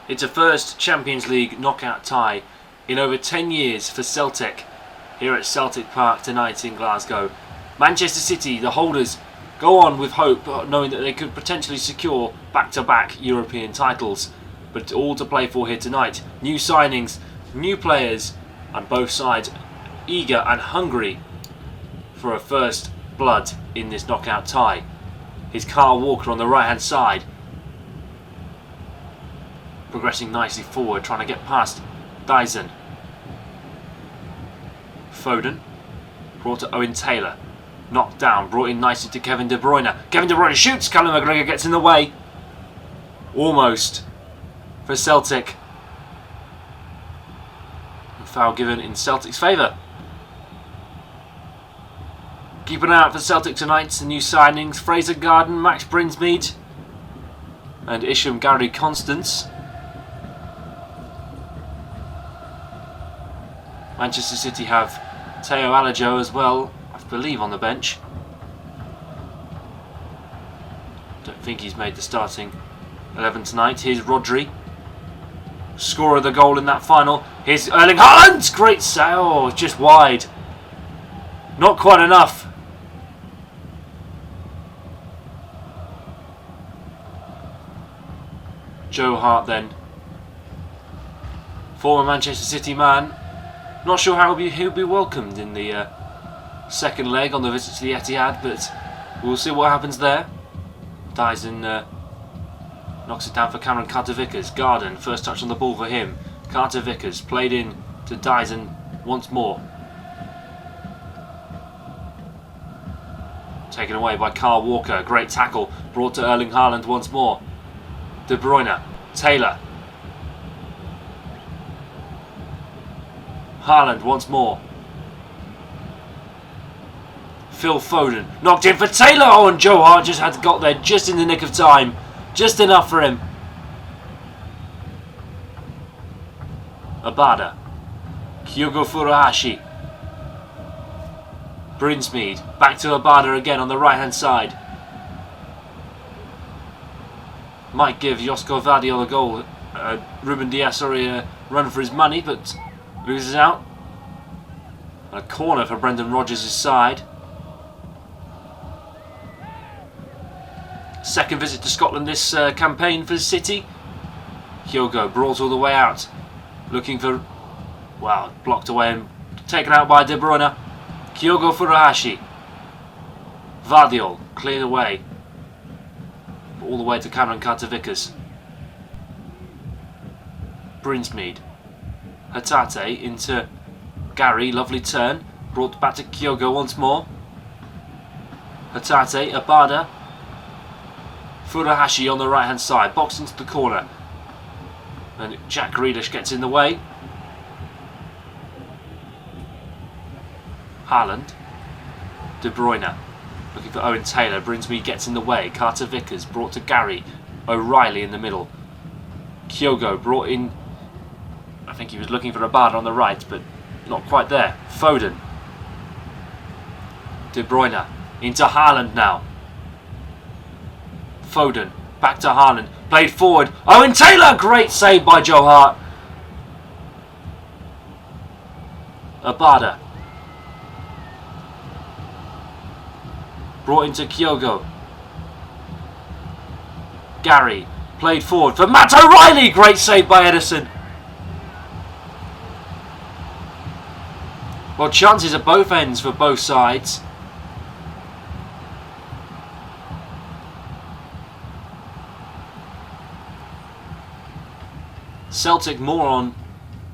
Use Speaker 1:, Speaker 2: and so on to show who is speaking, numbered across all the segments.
Speaker 1: It's a first Champions League knockout tie in over 10 years for Celtic here at Celtic Park tonight in Glasgow. Manchester City, the holders, go on with hope, knowing that they could potentially secure back-to-back European titles. But all to play for here tonight. New signings, new players, and both sides eager and hungry for a first blood in this knockout tie. Here's Kyle Walker on the right-hand side, progressing nicely forward, trying to get past Dyson. Foden, brought to Owen Taylor, knocked down, brought in nicely to Kevin De Bruyne. Kevin De Bruyne shoots, Callum McGregor gets in the way. Almost for Celtic. And foul given in Celtic's favour. Keep an eye out for Celtic tonight. The new signings: Fraser Garden, Max Brinsmead, and Isham Gary Constance. Manchester City have Teo Alajo as well, I believe, on the bench. Don't think he's made the starting 11 tonight. Here's Rodri, scorer of the goal in that final. Here's Erling Haaland, great save, oh, just wide. Not quite enough. Joe Hart then, former Manchester City man. Not sure how he'll be welcomed in the second leg on the visit to the Etihad, but we'll see what happens there. Dyson knocks it down for Cameron Carter-Vickers. Garden, first touch on the ball for him. Carter-Vickers played in to Dyson once more. Taken away by Kyle Walker. Great tackle, brought to Erling Haaland once more. De Bruyne, Taylor. Haaland once more. Phil Foden knocked in for Taylor. Oh, and Joe Hart just got there just in the nick of time. Just enough for him. Abada. Kyogo Furuhashi. Brinsmead. Back to Abada again on the right hand side. Might give Josko Vardiol a goal. Ruben Dias, a run for his money, but loses out. A corner for Brendan Rodgers' side. Second visit to Scotland this campaign for City. Kyogo brought all the way out, looking for, wow, blocked away and taken out by De Bruyne. Kyogo Furuhashi. Vardiol cleared away. All the way to Cameron Carter-Vickers. Brinsmead. Hatate into Gary, lovely turn. Brought back to Kyogo once more. Hatate, Abada. Furuhashi on the right hand side, boxed into the corner. And Jack Grealish gets in the way. Haaland. De Bruyne. Looking for Owen Taylor. Brinsmead gets in the way. Carter-Vickers brought to Gary. O'Reilly in the middle. Kyogo brought in. I think he was looking for Abada on the right, but not quite there. Foden. De Bruyne. Into Haaland now. Foden. Back to Haaland. Played forward. Owen Taylor! Great save by Joe Hart. Abada. Brought into Kyogo. Gary. Played forward for Matt O'Reilly. Great save by Edison. Well, chances at both ends for both sides. Celtic more on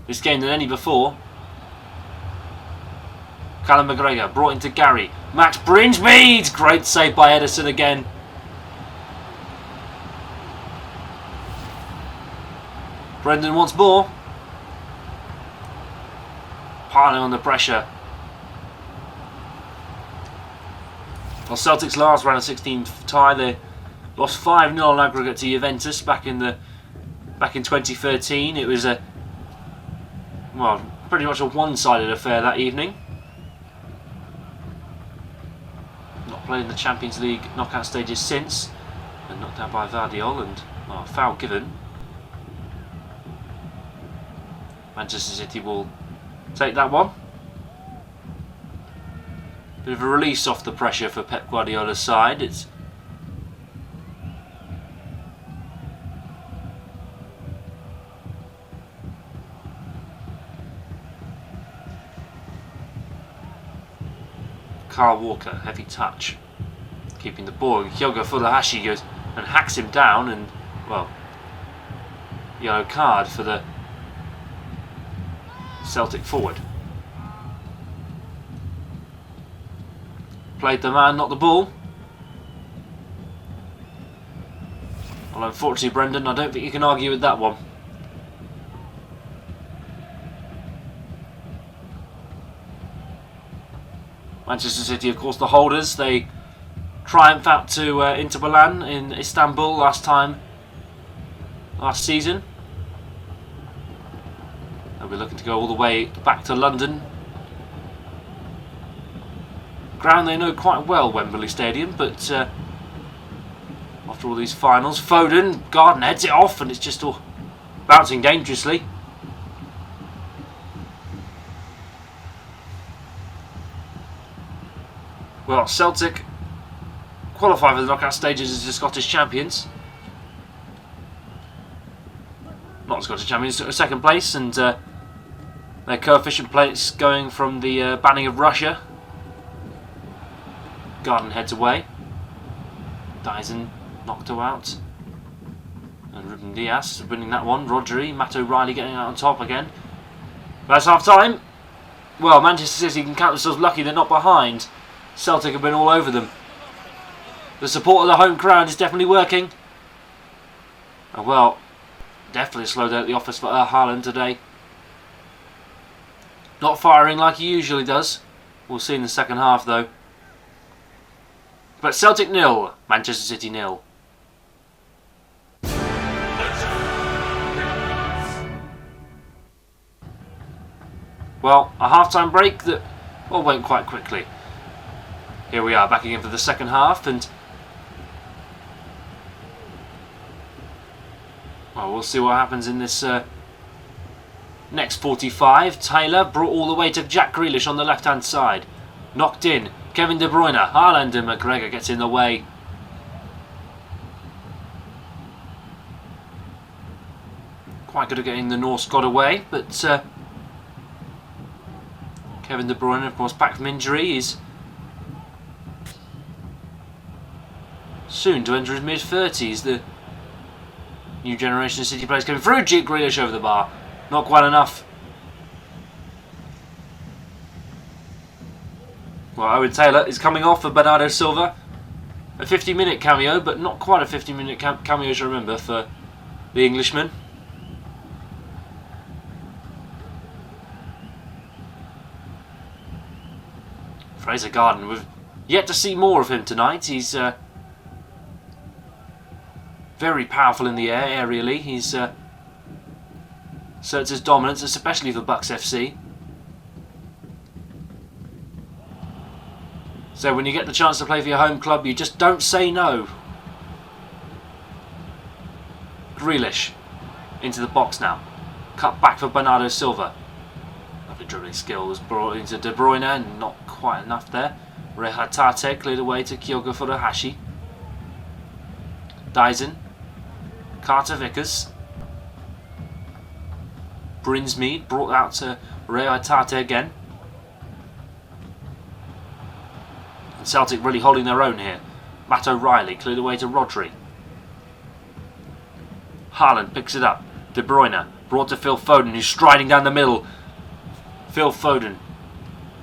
Speaker 1: this game than any before. Callum McGregor brought into Gary. Max Brinsmead! Great save by Edison again. Brendan once more. Piling on the pressure. Well, Celtic's last round of 16 tie, they lost 5-0 on aggregate to Juventus back in 2013. It was pretty much a one-sided affair that evening. Not played in the Champions League knockout stages since. And knocked out by Vardiol, and foul given. Manchester City will take that one. Bit of a release off the pressure for Pep Guardiola's side. It's Kyle Walker, heavy touch, keeping the ball. Kyogo Furuhashi goes and hacks him down, and well, yellow card for the Celtic forward. Played the man, not the ball. Well, unfortunately, Brendan, I don't think you can argue with that one. Manchester City, of course, the holders. They triumph out to Inter Milan in Istanbul last season. They'll be looking to go all the way back to London. Ground they know quite well, Wembley Stadium, but after all these finals, Foden, Garden heads it off, and it's just all bouncing dangerously. Well, Celtic qualify for the knockout stages as the Scottish champions. Not the Scottish champions, second place, and their coefficient plates going from the banning of Russia. Garden heads away. Dyson knocked her out. And Ruben Diaz winning that one. Rodri, Matt O'Reilly getting out on top again. That's half time. Well, Manchester City can count themselves lucky they're not behind. Celtic have been all over them. The support of the home crowd is definitely working. And well, definitely slowed down at the office for Haaland today. Not firing like he usually does. We'll see in the second half though. But Celtic 0, Manchester City 0. Well, a half-time break that went quite quickly. Here we are back again for the second half, and well, we'll see what happens in this next 45. Taylor brought all the way to Jack Grealish on the left-hand side. Knocked in. Kevin De Bruyne. Haaland and McGregor gets in the way. Quite good at getting the North squad away, but Kevin De Bruyne, of course, back from injury, is soon to enter his mid-30s. The new generation of City players coming through. Jack Grealish over the bar. Not quite enough. Well, Owen Taylor is coming off for Bernardo Silva. A 50-minute cameo, but not quite a 50-minute cameo as I remember for the Englishman. Fraser Garden, we've yet to see more of him tonight. He's very powerful in the air, aerially. He's asserts his dominance, especially for Bucks FC. So when you get the chance to play for your home club, you just don't say no. Grealish into the box now. Cut back for Bernardo Silva. Lovely dribbling skill was brought into De Bruyne, and not quite enough there. Rehatate cleared away to Kyogo Furuhashi. Dyson. Carter Vickers. Brinsmead brought out to Rehatate again. And Celtic really holding their own here. Matt O'Reilly cleared away to Rodri. Haaland picks it up. De Bruyne brought to Phil Foden, who's striding down the middle. Phil Foden.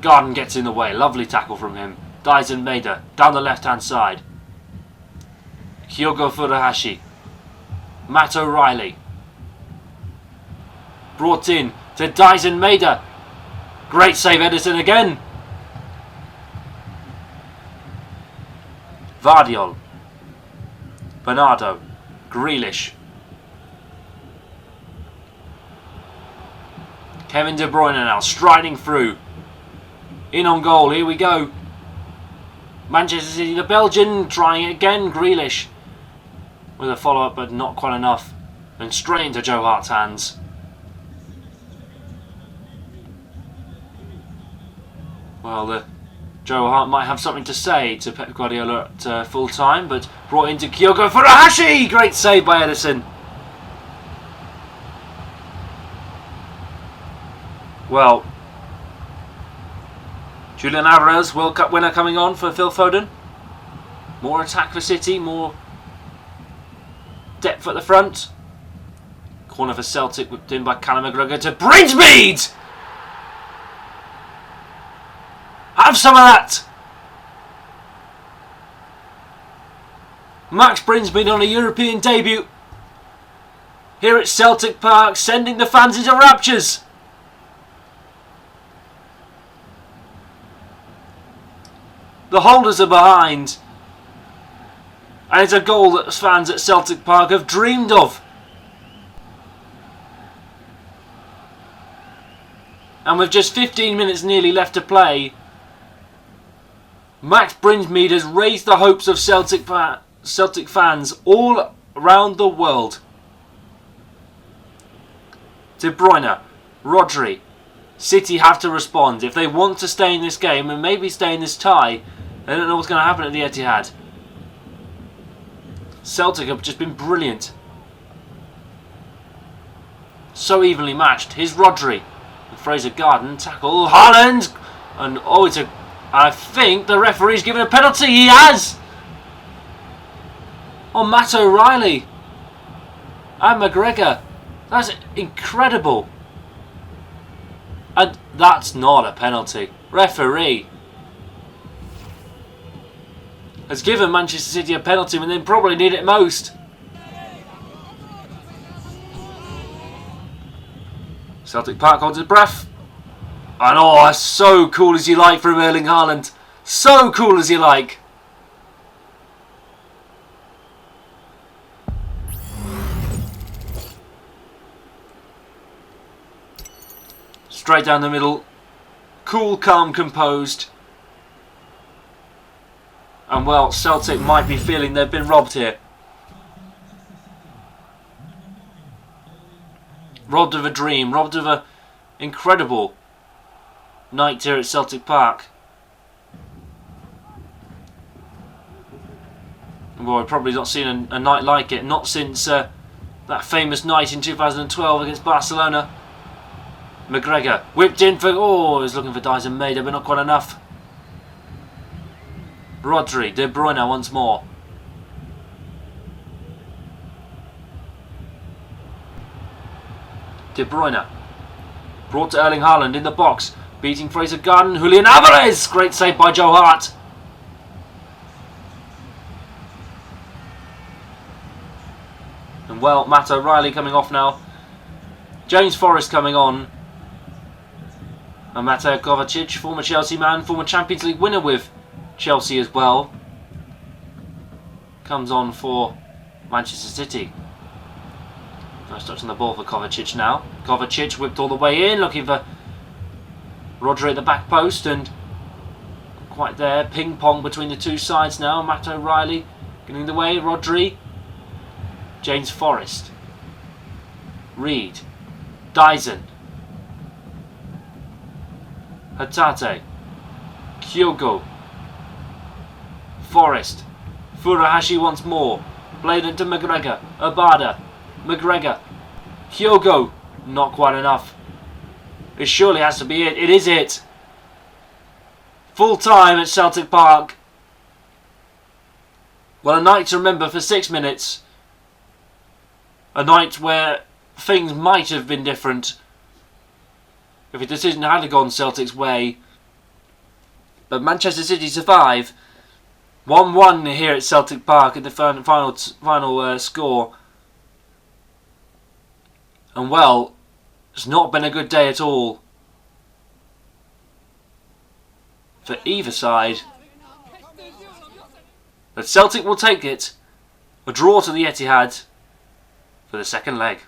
Speaker 1: Garden gets in the way. Lovely tackle from him. Dyson Maeda down the left-hand side. Kyogo Furuhashi. Matt O'Reilly. Brought in to Dyson Maeda. Great save, Edison again. Vardiol. Bernardo. Grealish. Kevin De Bruyne now striding through. In on goal, here we go. Manchester City, the Belgian, trying it again. Grealish with a follow-up, but not quite enough. And straight into Joe Hart's hands. Well, Joe Hart might have something to say to Pep Guardiola at full time, but brought into Kyogo Furuhashi! Great save by Edison. Well, Julian Alvarez, World Cup winner, coming on for Phil Foden. More attack for City, more depth at the front. Corner for Celtic, whipped in by Callum McGregor to Brinsmead! Have some of that! Max Brinsmead on a European debut here at Celtic Park, sending the fans into raptures. The holders are behind. And it's a goal that fans at Celtic Park have dreamed of. And with just 15 minutes nearly left to play, Max Brinsmead has raised the hopes of Celtic fans all around the world. De Bruyne, Rodri, City have to respond. If they want to stay in this game and maybe stay in this tie, they don't know what's going to happen at the Etihad. Celtic have just been brilliant. So evenly matched. Here's Rodri. Fraser Garden tackle. Haaland! And I think the referee's given a penalty. He has! On Matt O'Reilly. And McGregor. That's incredible. And that's not a penalty. Referee has given Manchester City a penalty when they probably need it most. Celtic Park holds his breath. And that's so cool as you like from Erling Haaland. So cool as you like. Straight down the middle. Cool, calm, composed. And well, Celtic might be feeling they've been robbed here. Robbed of a dream, robbed of an incredible night here at Celtic Park. Well, we've probably not seen a night like it, not since that famous night in 2012 against Barcelona. McGregor whipped in for, he's looking for Dyson Maida, but not quite enough. Rodri, De Bruyne once more. De Bruyne brought to Erling Haaland in the box, beating Fraser Garden. Julian Alvarez, great save by Joe Hart. And well, Matt O'Reilly coming off now. James Forrest coming on. And Mateo Kovacic, former Chelsea man, former Champions League winner with Chelsea as well, comes on for Manchester City. First touch on the ball for Kovacic now. Kovacic whipped all the way in, looking for Rodri at the back post, and quite there. Ping pong between the two sides now. Matt O'Reilly getting in the way. Rodri. James Forrest. Reed. Dyson. Hatate. Kyogo. Forrest. Furuhashi once more. Played into McGregor. Abada. McGregor. Kyogo. Not quite enough. It surely has to be it. It is it. Full time at Celtic Park. Well, a night to remember for 6 minutes. A night where things might have been different if a decision had gone Celtic's way. But Manchester City survive. 1-1 here at Celtic Park at the final score. And well, it's not been a good day at all for either side. But Celtic will take it. A draw to the Etihad for the second leg.